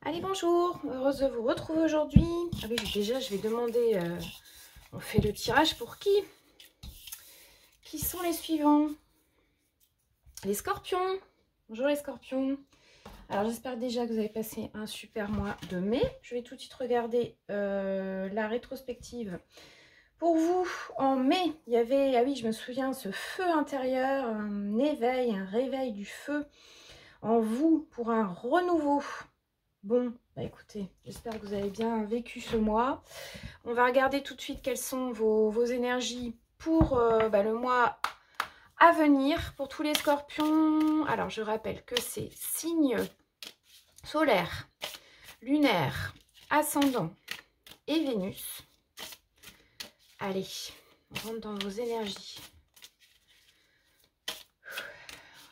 Allez, bonjour, heureuse de vous retrouver aujourd'hui. Ah oui, déjà, je vais demander, on fait le tirage pour qui? Qui sont les suivants? Les scorpions. Bonjour les scorpions. Alors, j'espère déjà que vous avez passé un super mois de mai. Je vais tout de suite regarder la rétrospective. Pour vous, en mai, il y avait, ah oui, je me souviens, ce feu intérieur, un éveil, un réveil du feu en vous pour un renouveau. Bon, bah écoutez, j'espère que vous avez bien vécu ce mois. On va regarder tout de suite quelles sont vos énergies pour le mois à venir. Pour tous les scorpions, alors je rappelle que c'est signe solaire, lunaire, ascendant et Vénus. Allez, on rentre dans vos énergies.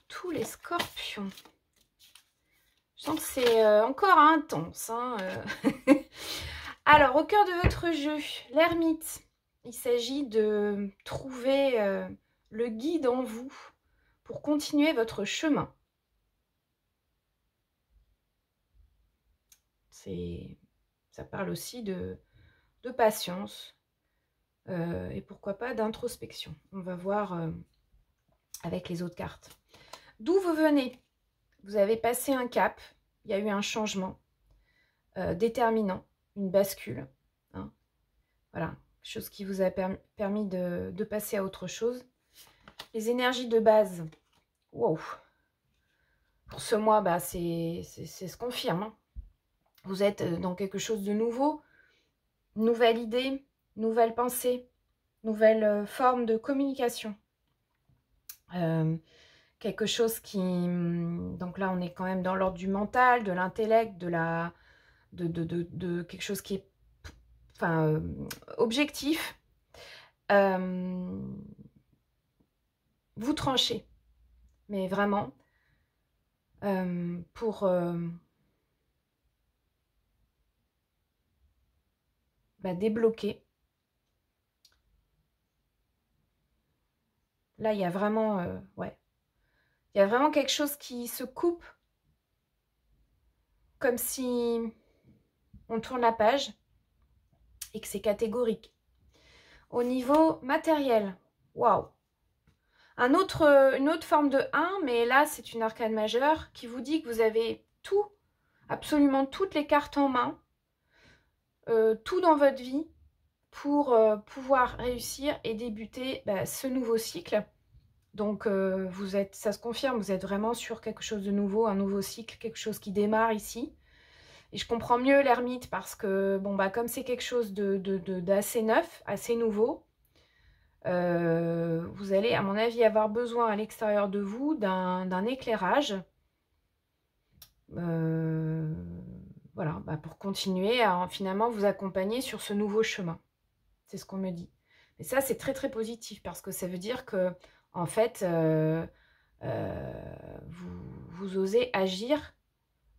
Tous les scorpions. Je sens que c'est encore intense. Hein, Alors, au cœur de votre jeu, l'ermite, il s'agit de trouver le guide en vous pour continuer votre chemin. Ça parle aussi de patience et pourquoi pas d'introspection. On va voir avec les autres cartes. D'où vous venez? Vous avez passé un cap, il y a eu un changement déterminant, une bascule. Hein. Voilà, quelque chose qui vous a permis de passer à autre chose. Les énergies de base, wow. Pour ce mois, bah, c'est se confirme. Hein. Vous êtes dans quelque chose de nouveau, nouvelle idée, nouvelle pensée, nouvelle forme de communication. Quelque chose qui... Donc là, on est quand même dans l'ordre du mental, de l'intellect, de quelque chose qui est objectif. Vous tranchez, mais vraiment, pour débloquer. Là, il y a vraiment, ouais, il y a vraiment quelque chose qui se coupe, comme si on tourne la page et que c'est catégorique. Au niveau matériel, waouh! Une autre forme de 1, mais là, c'est une arcane majeure qui vous dit que vous avez tout, absolument toutes les cartes en main, tout dans votre vie pour pouvoir réussir et débuter ce nouveau cycle. Donc, ça se confirme, vous êtes vraiment sur quelque chose de nouveau, un nouveau cycle, quelque chose qui démarre ici. Et je comprends mieux l'ermite parce que, bon, comme c'est quelque chose d'assez neuf, assez nouveau, vous allez, à mon avis, avoir besoin à l'extérieur de vous d'un éclairage. Voilà, pour continuer à finalement vous accompagner sur ce nouveau chemin. C'est ce qu'on me dit. Et ça, c'est très, très positif parce que ça veut dire que, en fait, vous osez agir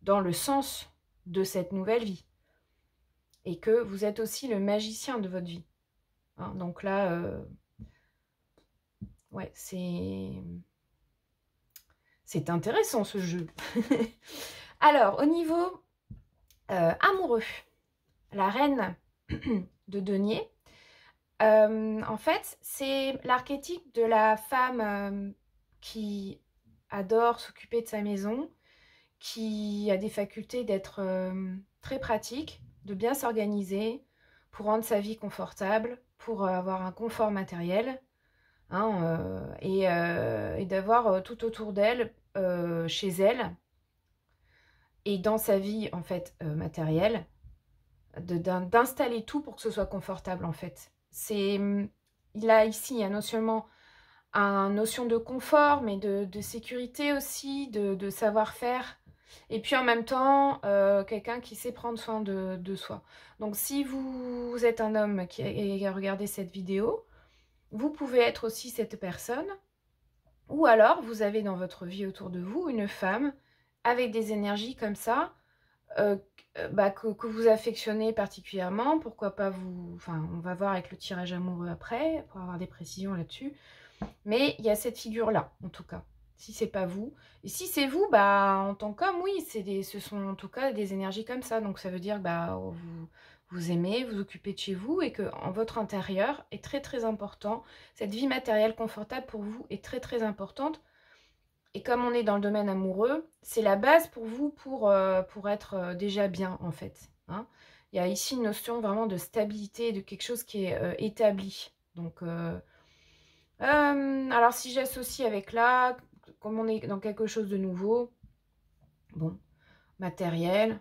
dans le sens de cette nouvelle vie. Et que vous êtes aussi le magicien de votre vie. Hein, donc là, ouais, c'est intéressant ce jeu. Alors, au niveau amoureux, la reine de denier, en fait, c'est l'archétype de la femme qui adore s'occuper de sa maison, qui a des facultés d'être très pratique, de bien s'organiser pour rendre sa vie confortable, pour avoir un confort matériel, hein, et d'avoir tout autour d'elle, chez elle, et dans sa vie en fait matérielle, d'installer tout pour que ce soit confortable en fait. Il a ici non seulement une notion de confort, mais de sécurité aussi, de savoir-faire. Et puis en même temps, quelqu'un qui sait prendre soin de soi. Donc si vous êtes un homme qui a regardé cette vidéo, vous pouvez être aussi cette personne. Ou alors, vous avez dans votre vie autour de vous une femme avec des énergies comme ça, que vous affectionnez particulièrement. Pourquoi pas vous... Enfin, on va voir avec le tirage amoureux après, pour avoir des précisions là-dessus. Mais il y a cette figure-là, en tout cas. si c'est pas vous. Et si c'est vous, bah, en tant qu'homme, oui, ce sont en tout cas des énergies comme ça. Donc ça veut dire que bah, vous aimez, vous occupez de chez vous et que votre intérieur est très très important. Cette vie matérielle confortable pour vous est très très importante. Et comme on est dans le domaine amoureux, c'est la base pour vous pour être déjà bien en fait. Hein. Il y a ici une notion vraiment de stabilité, de quelque chose qui est établi. Donc, alors si j'associe avec là, comme on est dans quelque chose de nouveau, bon, matériel,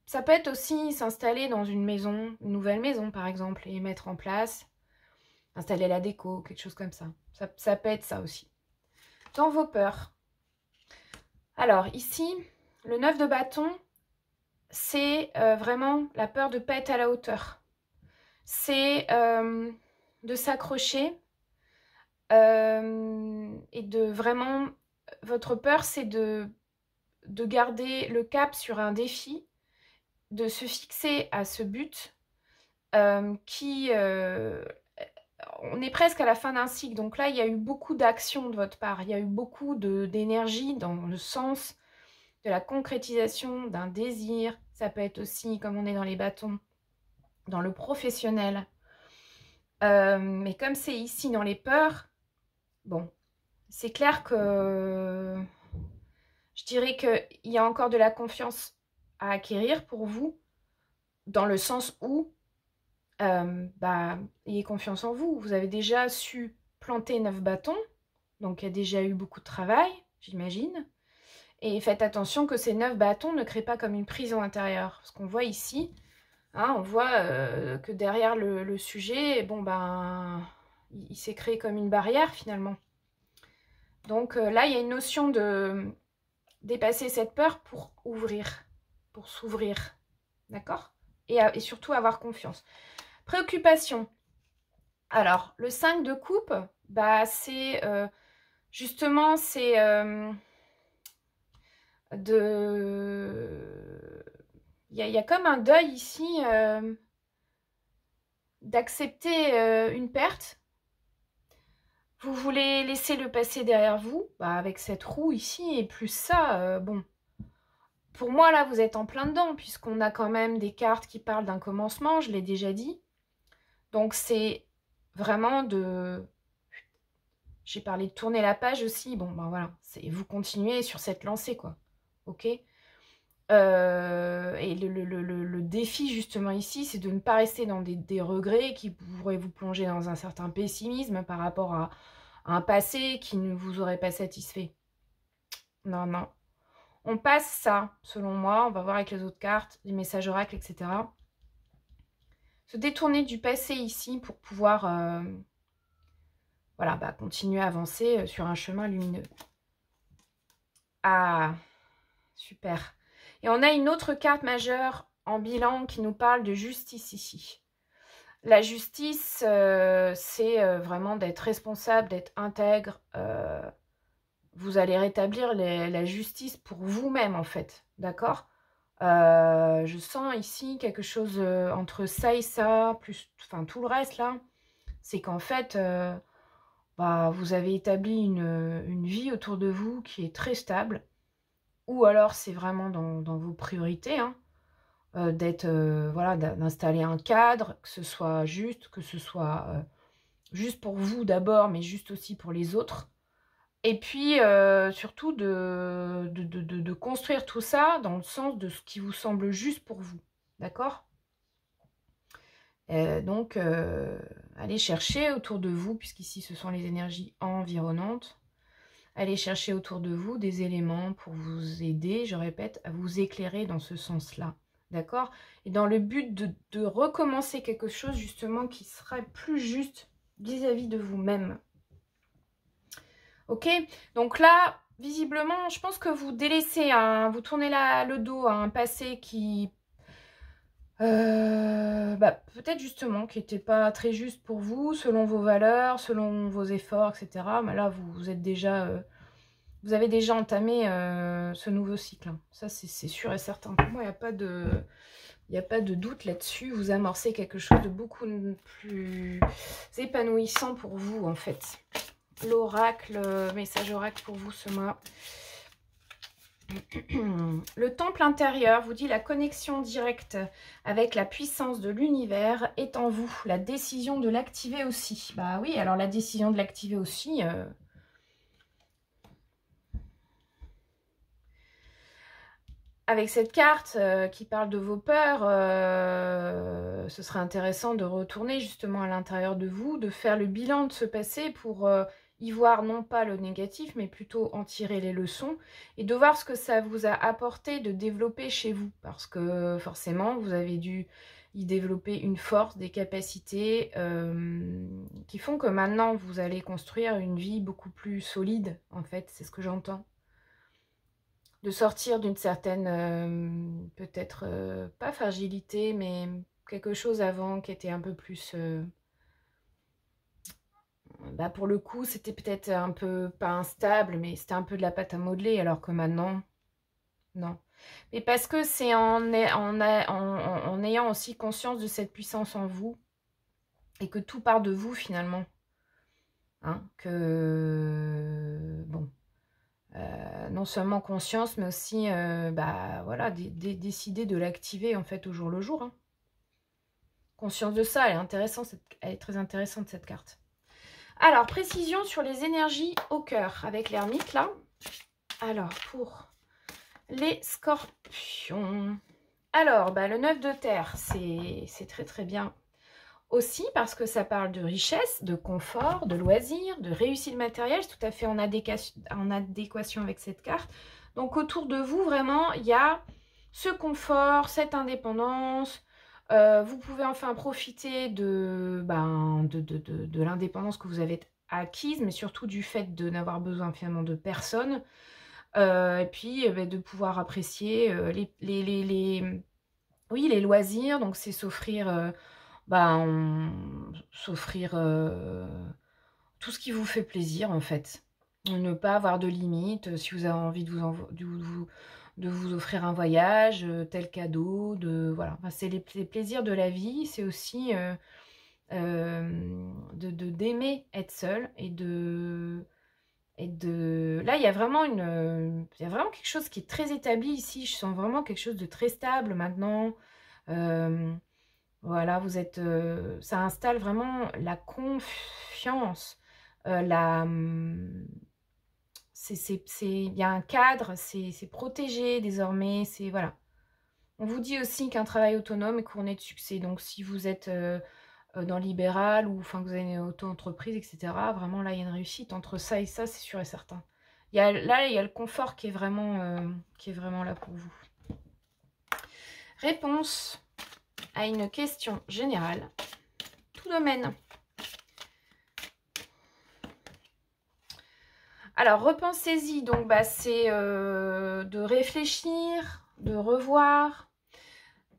ça peut être aussi s'installer dans une maison, une nouvelle maison par exemple, et mettre en place, installer la déco, quelque chose comme ça. Ça peut être ça aussi. Dans vos peurs. Alors ici, le 9 de bâton, c'est vraiment la peur de ne pas être à la hauteur. C'est de s'accrocher et de vraiment... Votre peur, c'est de garder le cap sur un défi, de se fixer à ce but qui... on est presque à la fin d'un cycle, donc là, il y a eu beaucoup d'action de votre part. Il y a eu beaucoup d'énergie dans le sens de la concrétisation d'un désir. Ça peut être aussi, comme on est dans les bâtons, dans le professionnel. Mais comme c'est ici dans les peurs, bon, c'est clair que je dirais qu'il y a encore de la confiance à acquérir pour vous, dans le sens où bah, ayez confiance en vous. Vous avez déjà su planter 9 bâtons, donc il y a déjà eu beaucoup de travail, j'imagine. Et faites attention que ces 9 bâtons ne créent pas comme une prison intérieure. Parce qu'on voit ici, hein, on voit que derrière le sujet, bon ben, il s'est créé comme une barrière finalement. Donc là, il y a une notion de dépasser cette peur pour ouvrir, pour s'ouvrir. D'accord ? Et surtout avoir confiance. Préoccupation. Alors, le 5 de coupe, bah, c'est justement, c'est il y a comme un deuil ici d'accepter une perte. Vous voulez laisser le passé derrière vous, bah, avec cette roue ici, et plus ça, bon. Pour moi, là, vous êtes en plein dedans, puisqu'on a quand même des cartes qui parlent d'un commencement, je l'ai déjà dit. Donc, c'est vraiment de... J'ai parlé de tourner la page aussi. Bon, ben voilà, vous continuez sur cette lancée, quoi. Ok ? Et le défi, justement, ici, c'est de ne pas rester dans des regrets qui pourraient vous plonger dans un certain pessimisme par rapport à un passé qui ne vous aurait pas satisfait. Non, non. On passe ça, selon moi. On va voir avec les autres cartes, les messages oracles, etc. Se détourner du passé ici pour pouvoir voilà, bah, continuer à avancer sur un chemin lumineux. Ah, super. Et on a une autre carte majeure en bilan qui nous parle de justice ici. La justice, c'est vraiment d'être responsable, d'être intègre. Vous allez rétablir la justice pour vous-même, en fait. D'accord ? Je sens ici quelque chose entre ça et ça, plus enfin, tout le reste, là. C'est qu'en fait, bah, vous avez établi une vie autour de vous qui est très stable. Ou alors, c'est vraiment dans vos priorités, hein, voilà, d'installer un cadre, que ce soit juste, que ce soit juste pour vous d'abord, mais juste aussi pour les autres. Et puis, surtout, de construire tout ça dans le sens de ce qui vous semble juste pour vous. D'accord ? Donc, allez chercher autour de vous, puisqu'ici, ce sont les énergies environnantes. Allez chercher autour de vous des éléments pour vous aider, je répète, à vous éclairer dans ce sens-là. D'accord ? Et dans le but de recommencer quelque chose, justement, qui serait plus juste vis-à-vis de vous-même. Ok ? Donc là, visiblement, je pense que vous délaissez, vous tournez le dos à un passé qui... bah, peut-être justement qui n'était pas très juste pour vous, selon vos valeurs, selon vos efforts, etc. Mais là, vous êtes déjà... vous avez déjà entamé ce nouveau cycle. Hein. Ça, c'est sûr et certain. Pour moi, il n'y a pas de doute là-dessus. Vous amorcez quelque chose de beaucoup plus épanouissant pour vous, en fait. l'oracle, message oracle pour vous ce mois. Le temple intérieur vous dit la connexion directe avec la puissance de l'univers est en vous. La décision de l'activer aussi. Bah oui, alors la décision de l'activer aussi... Avec cette carte qui parle de vos peurs, ce serait intéressant de retourner justement à l'intérieur de vous, de faire le bilan de ce passé pour y voir non pas le négatif, mais plutôt en tirer les leçons et de voir ce que ça vous a apporté de développer chez vous. Parce que forcément, vous avez dû y développer une force, des capacités qui font que maintenant, vous allez construire une vie beaucoup plus solide, en fait, c'est ce que j'entends. De sortir d'une certaine, peut-être pas fragilité, mais quelque chose avant qui était un peu plus... bah pour le coup, c'était peut-être un peu, pas instable, mais c'était un peu de la pâte à modeler, alors que maintenant, non. Mais parce que c'est en ayant aussi conscience de cette puissance en vous, et que tout part de vous finalement, hein, que... Bon... non seulement conscience, mais aussi bah, voilà, décider de l'activer en fait au jour le jour. Hein. Conscience de ça, elle est intéressante, elle est très intéressante cette carte. Alors, précision sur les énergies au cœur avec l'ermite là. Alors, pour les scorpions. Alors, bah, le 9 de terre, c'est très très bien. Aussi parce que ça parle de richesse, de confort, de loisirs, de réussite matérielle, c'est tout à fait en adéquation avec cette carte. Donc autour de vous, vraiment, il y a ce confort, cette indépendance. Vous pouvez enfin profiter de l'indépendance que vous avez acquise, mais surtout du fait de n'avoir besoin finalement de personne. Et puis de pouvoir apprécier les loisirs, donc c'est s'offrir... s'offrir tout ce qui vous fait plaisir en fait. Ne pas avoir de limites. Si vous avez envie de vous offrir un voyage, tel cadeau, voilà. Enfin, c'est les plaisirs de la vie. C'est aussi d'aimer être seul et là il y a vraiment il y a vraiment quelque chose qui est très établi ici. Je sens vraiment quelque chose de très stable maintenant. Voilà, vous êtes, ça installe vraiment la confiance, il y a un cadre, c'est protégé désormais, c'est voilà. On vous dit aussi qu'un travail autonome est couronné de succès. Donc si vous êtes dans le libéral ou enfin que vous avez une auto-entreprise, etc., vraiment là il y a une réussite entre ça et ça, c'est sûr et certain. Là il y a le confort qui est vraiment là pour vous. Réponse à une question générale, tout domaine. Alors, repensez-y, donc bah, c'est de réfléchir, de revoir,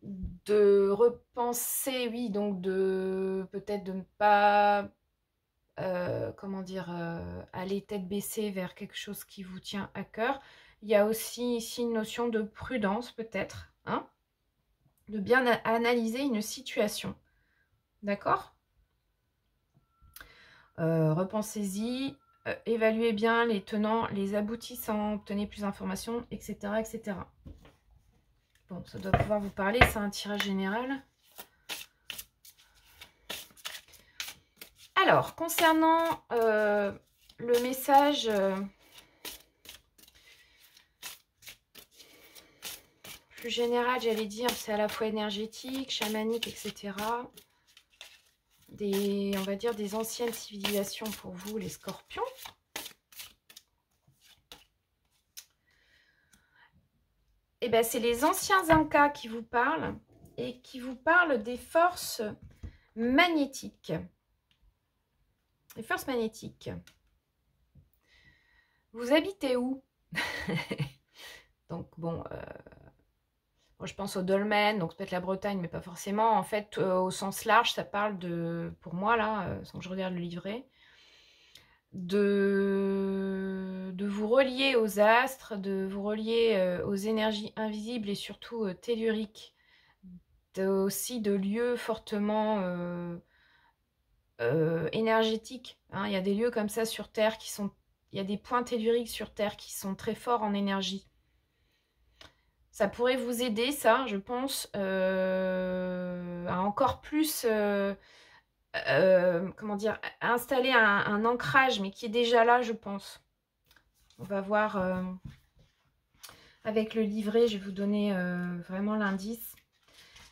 de repenser, oui, donc de peut-être de ne pas, comment dire, aller tête baissée vers quelque chose qui vous tient à cœur. Il y a aussi ici une notion de prudence peut-être, hein, de bien analyser une situation. D'accord ? Repensez-y, évaluez bien les tenants, les aboutissants, obtenez plus d'informations, etc., etc. Bon, ça doit pouvoir vous parler, c'est un tirage général. Alors, concernant le message... plus général, j'allais dire, c'est à la fois énergétique, chamanique, etc., on va dire des anciennes civilisations pour vous, les scorpions. Et bien, c'est les anciens Incas qui vous parlent et qui vous parlent des forces magnétiques. Les forces magnétiques. Vous habitez où? Donc, bon, moi, je pense au dolmen, donc peut-être la Bretagne, mais pas forcément. En fait, au sens large, ça parle de, pour moi, là, sans que je regarde le livret, de vous relier aux astres, de vous relier aux énergies invisibles et surtout telluriques, aussi de lieux fortement énergétique. Hein. Il y a des lieux comme ça sur Terre qui sont... Il y a des points telluriques sur Terre qui sont très forts en énergie. Ça pourrait vous aider, ça, je pense, à encore plus... comment dire, installer un ancrage, mais qui est déjà là, je pense. On va voir avec le livret, je vais vous donner vraiment l'indice.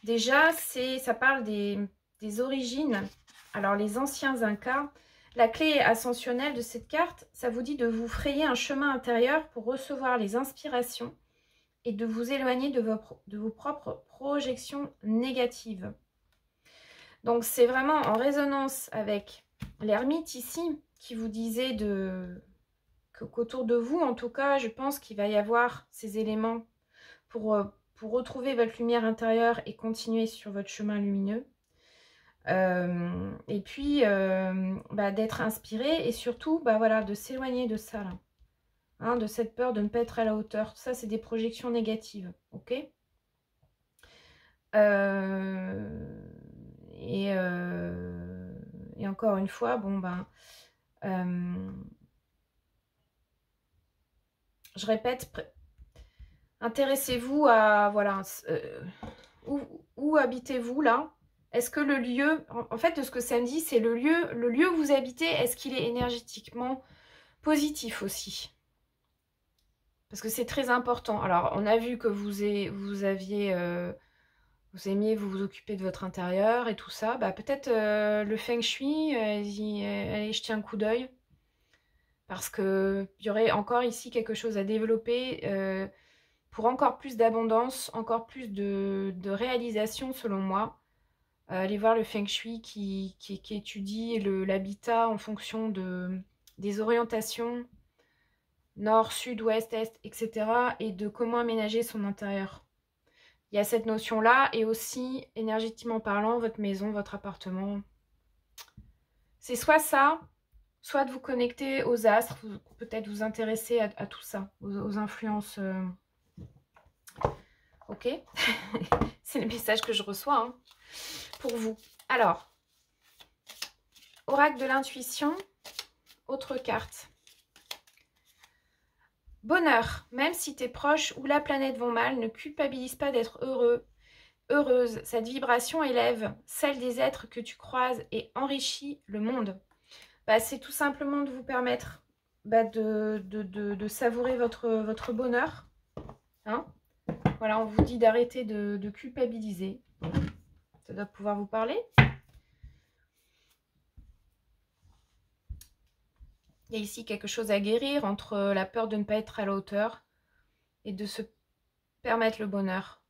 Déjà, ça parle des origines. Alors, les anciens Incas, la clé ascensionnelle de cette carte, ça vous dit de vous frayer un chemin intérieur pour recevoir les inspirations et de vous éloigner de vos propres projections négatives. Donc, c'est vraiment en résonance avec l'ermite ici, qui vous disait qu'autour de vous, en tout cas, je pense qu'il va y avoir ces éléments pour retrouver votre lumière intérieure et continuer sur votre chemin lumineux. Et puis, d'être inspiré et surtout, voilà, de s'éloigner de ça, là. Hein, de cette peur de ne pas être à la hauteur. Ça, c'est des projections négatives, ok ? Et encore une fois, je répète, intéressez-vous à, voilà, où habitez-vous là? Est-ce que le lieu, en fait, de ce que ça me dit, c'est le lieu où vous habitez, est-ce qu'il est énergétiquement positif aussi? Parce que c'est très important. Alors, on a vu que vous aimiez vous occuper de votre intérieur et tout ça. Peut-être le feng shui, allez jeter un coup d'œil. Parce qu'il y aurait encore ici quelque chose à développer pour encore plus d'abondance, encore plus de réalisation selon moi. Allez voir le feng shui qui étudie l'habitat en fonction des orientations nord, sud, ouest, est, etc. et de comment aménager son intérieur. Il y a cette notion-là et aussi, énergétiquement parlant, votre maison, votre appartement. C'est soit ça, soit de vous connecter aux astres, peut-être vous intéresser à tout ça, aux influences. Ok. C'est le message que je reçois hein, pour vous. Alors, oracle de l'intuition, autre carte. Bonheur, même si tes proches ou la planète vont mal, ne culpabilise pas d'être heureux, heureuse. Cette vibration élève celle des êtres que tu croises et enrichit le monde. C'est tout simplement de vous permettre de savourer votre bonheur. Hein, voilà, on vous dit d'arrêter de culpabiliser. Ça doit pouvoir vous parler. Il y a ici quelque chose à guérir entre la peur de ne pas être à la hauteur et de se permettre le bonheur.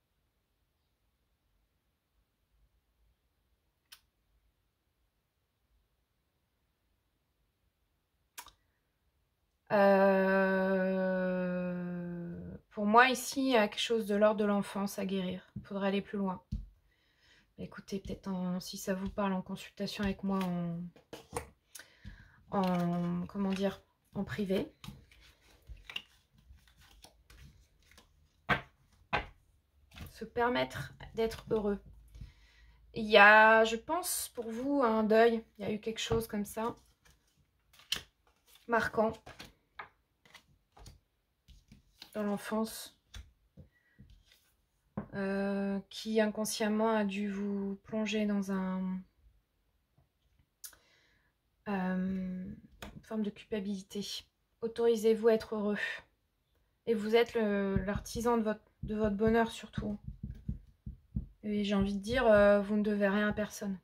Pour moi, ici, il y a quelque chose de l'ordre de l'enfance à guérir. Il faudrait aller plus loin. Écoutez, peut-être si ça vous parle en consultation avec moi comment dire, en privé. Se permettre d'être heureux. Il y a, je pense, pour vous, un deuil. Il y a eu quelque chose comme ça. Marquant. Dans l'enfance. Qui inconsciemment a dû vous plonger dans une forme de culpabilité. Autorisez-vous à être heureux. Et vous êtes l'artisan de votre bonheur surtout. Et j'ai envie de dire, vous ne devez rien à personne.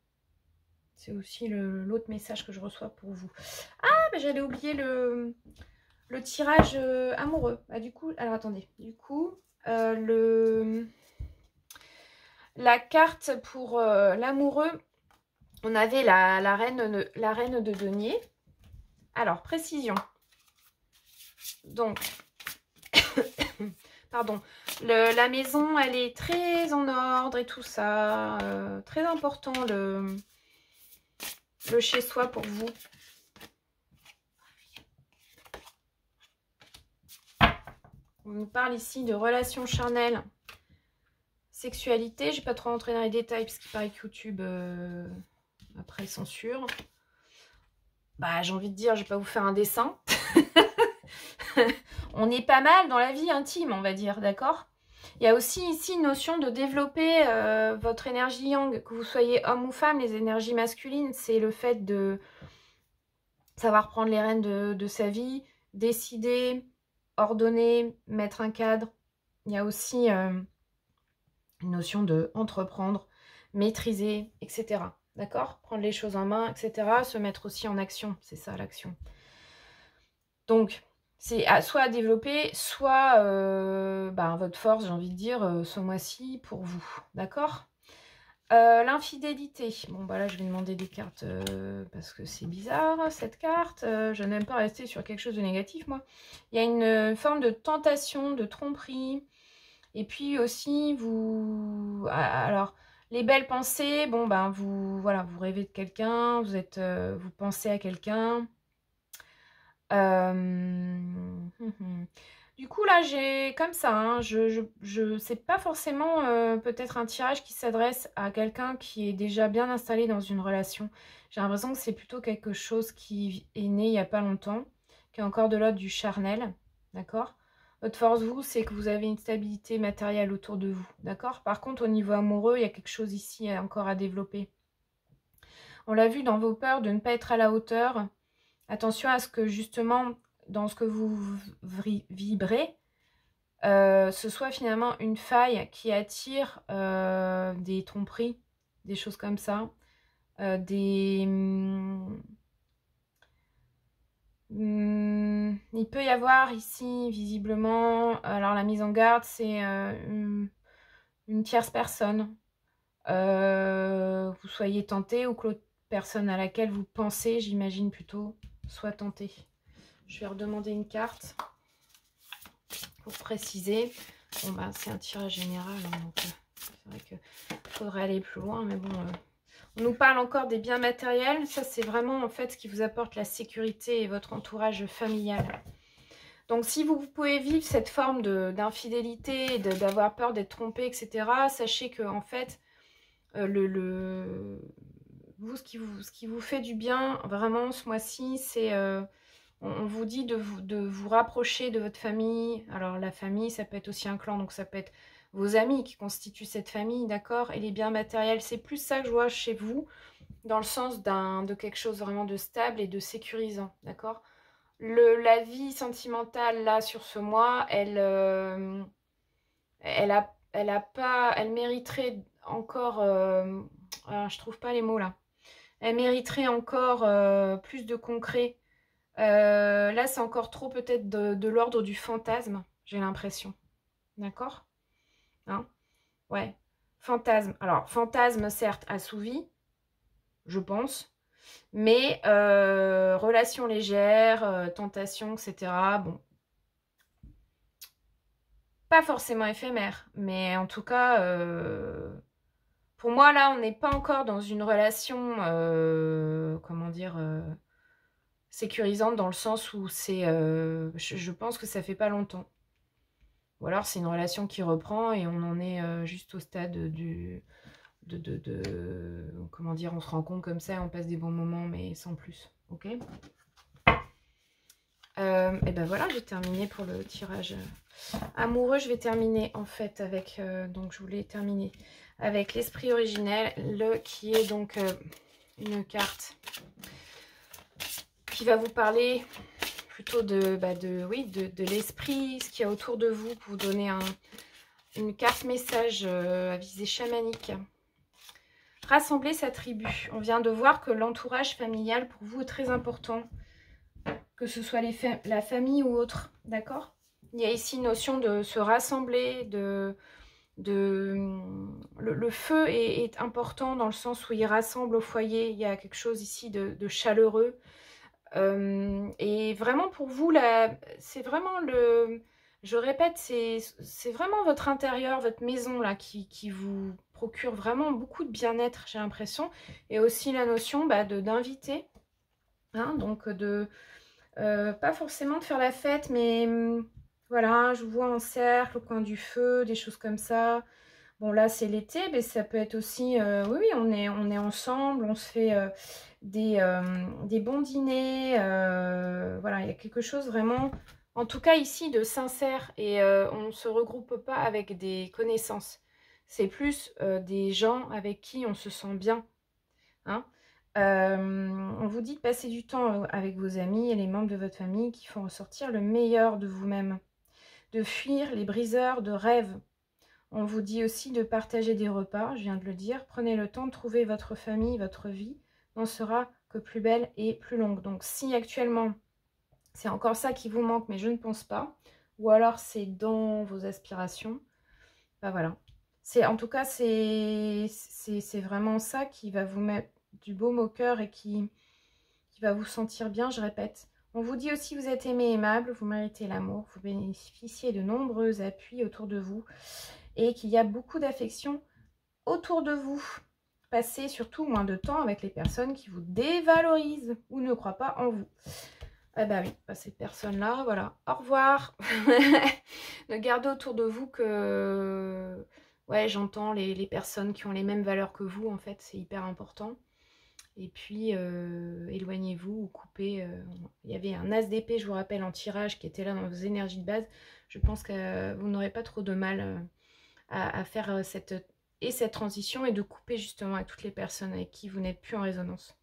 C'est aussi l'autre message que je reçois pour vous. Ah, j'allais oublier le tirage amoureux. Du coup, alors attendez. Du coup, la carte pour l'amoureux, on avait la reine de denier. Alors, précision. Donc, pardon, la maison, elle est très en ordre et tout ça. Très important, le chez-soi pour vous. On nous parle ici de relations charnelles, sexualité. Je ne vais pas trop rentrer dans les détails parce qu'il paraît que YouTube, après, censure. bah, j'ai envie de dire, je vais pas vous faire un dessin. On est pas mal dans la vie intime, on va dire, d'accord? Il y a aussi ici une notion de développer votre énergie yang, que vous soyez homme ou femme. Les énergies masculines, c'est le fait de savoir prendre les rênes de sa vie, décider, ordonner, mettre un cadre. Il y a aussi une notion de entreprendre, maîtriser, etc. D'accord? Prendre les choses en main, etc. Se mettre aussi en action, c'est ça l'action. Donc, c'est soit à développer, soit votre force, j'ai envie de dire, ce mois-ci pour vous. D'accord? L'infidélité. Bon, bah là, je vais demander des cartes parce que c'est bizarre, cette carte. Je n'aime pas rester sur quelque chose de négatif, moi. Il y a une forme de tentation, de tromperie. Et puis aussi, vous... Alors, les belles pensées, bon, ben, voilà, vous rêvez de quelqu'un, vous pensez à quelqu'un. Du coup, là, j'ai comme ça, hein, c'est pas forcément peut-être un tirage qui s'adresse à quelqu'un qui est déjà bien installé dans une relation. J'ai l'impression que c'est plutôt quelque chose qui est né il n'y a pas longtemps, qui est encore de l'ordre du charnel, d'accord? Votre force, vous, c'est que vous avez une stabilité matérielle autour de vous, d'accord? Par contre, au niveau amoureux, il y a quelque chose ici encore à développer. On l'a vu dans vos peurs de ne pas être à la hauteur. Attention à ce que justement, dans ce que vous vibrez, ce soit finalement une faille qui attire des tromperies, des choses comme ça, il peut y avoir ici, visiblement, alors la mise en garde, c'est une tierce personne. Vous soyez tenté ou que l'autre personne à laquelle vous pensez, j'imagine plutôt, soit tentée. Je vais redemander une carte pour préciser. Bon, bah, c'est un tirage général, hein, donc c'est vrai qu'il faudrait aller plus loin, mais bon, on nous parle encore des biens matériels. Ça, c'est vraiment en fait ce qui vous apporte la sécurité et votre entourage familial. Donc, si vous pouvez vivre cette forme d'infidélité, d'avoir peur d'être trompé, etc., sachez que en fait, vous, ce qui vous fait du bien, vraiment, ce mois-ci, c'est... on vous dit de vous rapprocher de votre famille. Alors, la famille, ça peut être aussi un clan, donc ça peut être vos amis qui constituent cette famille, d'accord? Et les biens matériels, c'est plus ça que je vois chez vous, dans le sens de quelque chose vraiment de stable et de sécurisant, d'accord? La vie sentimentale, là, sur ce mois, elle mériterait encore... je trouve pas les mots, là. Elle mériterait encore plus de concret. Là, c'est encore trop peut-être de l'ordre du fantasme, j'ai l'impression. D'accord? Hein? Ouais. Fantasme. Alors, fantasme, certes, assouvi, je pense. Mais relation légère, tentation, etc. Bon. Pas forcément éphémère. Mais en tout cas, pour moi, là, on n'est pas encore dans une relation, comment dire... sécurisante dans le sens où c'est... je pense que ça fait pas longtemps. Ou alors c'est une relation qui reprend et on en est juste au stade comment dire, on se rencontre comme ça, on passe des bons moments, mais sans plus. Ok. Et ben voilà, j'ai terminé pour le tirage amoureux. Je vais terminer en fait avec... donc je voulais terminer avec l'esprit originel, qui est donc une carte qui va vous parler plutôt de l'esprit, ce qu'il y a autour de vous, pour vous donner une carte message à visée chamanique. Rassembler sa tribu. On vient de voir que l'entourage familial pour vous est très important, que ce soit la famille ou autre, d'accord? Il y a ici une notion de se rassembler, le feu est important dans le sens où il rassemble au foyer. Il y a quelque chose ici de chaleureux. Et vraiment pour vous, c'est vraiment je répète, c'est vraiment votre intérieur, votre maison là qui vous procure vraiment beaucoup de bien-être, j'ai l'impression. Et aussi la notion d'inviter, hein, donc pas forcément de faire la fête, mais voilà, je vous vois en cercle, au coin du feu, des choses comme ça. Bon là c'est l'été, mais ça peut être aussi, oui, on est ensemble, on se fait des bons dîners. Voilà, il y a quelque chose vraiment, en tout cas ici, de sincère. Et on ne se regroupe pas avec des connaissances. C'est plus des gens avec qui on se sent bien. Hein. On vous dit de passer du temps avec vos amis et les membres de votre famille qui font ressortir le meilleur de vous-même. De fuir les briseurs de rêves. On vous dit aussi de partager des repas, je viens de le dire. Prenez le temps de trouver votre famille, votre vie n'en sera que plus belle et plus longue. Donc si actuellement, c'est encore ça qui vous manque, mais je ne pense pas, ou alors c'est dans vos aspirations, ben voilà. En tout cas, c'est vraiment ça qui va vous mettre du baume au cœur et qui va vous sentir bien, je répète. On vous dit aussi que vous êtes aimé, aimable, vous méritez l'amour, vous bénéficiez de nombreux appuis autour de vous et qu'il y a beaucoup d'affection autour de vous. Passez surtout moins de temps avec les personnes qui vous dévalorisent ou ne croient pas en vous. Ah bah oui, ces personnes-là, voilà. Au revoir. Ne gardez autour de vous que... Ouais, j'entends les personnes qui ont les mêmes valeurs que vous, en fait, c'est hyper important. Et puis, éloignez-vous ou coupez. Il y avait un as d'épée, je vous rappelle, en tirage qui était là dans vos énergies de base. Je pense que vous n'aurez pas trop de mal à faire cette transition et de couper justement avec toutes les personnes avec qui vous n'êtes plus en résonance.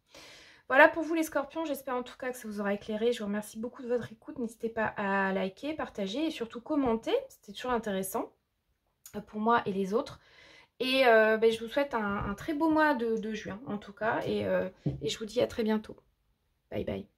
Voilà pour vous les scorpions, j'espère en tout cas que ça vous aura éclairé. Je vous remercie beaucoup de votre écoute. N'hésitez pas à liker, partager et surtout commenter. C'était toujours intéressant pour moi et les autres. Et je vous souhaite un très beau mois de juin en tout cas. Et je vous dis à très bientôt. Bye bye.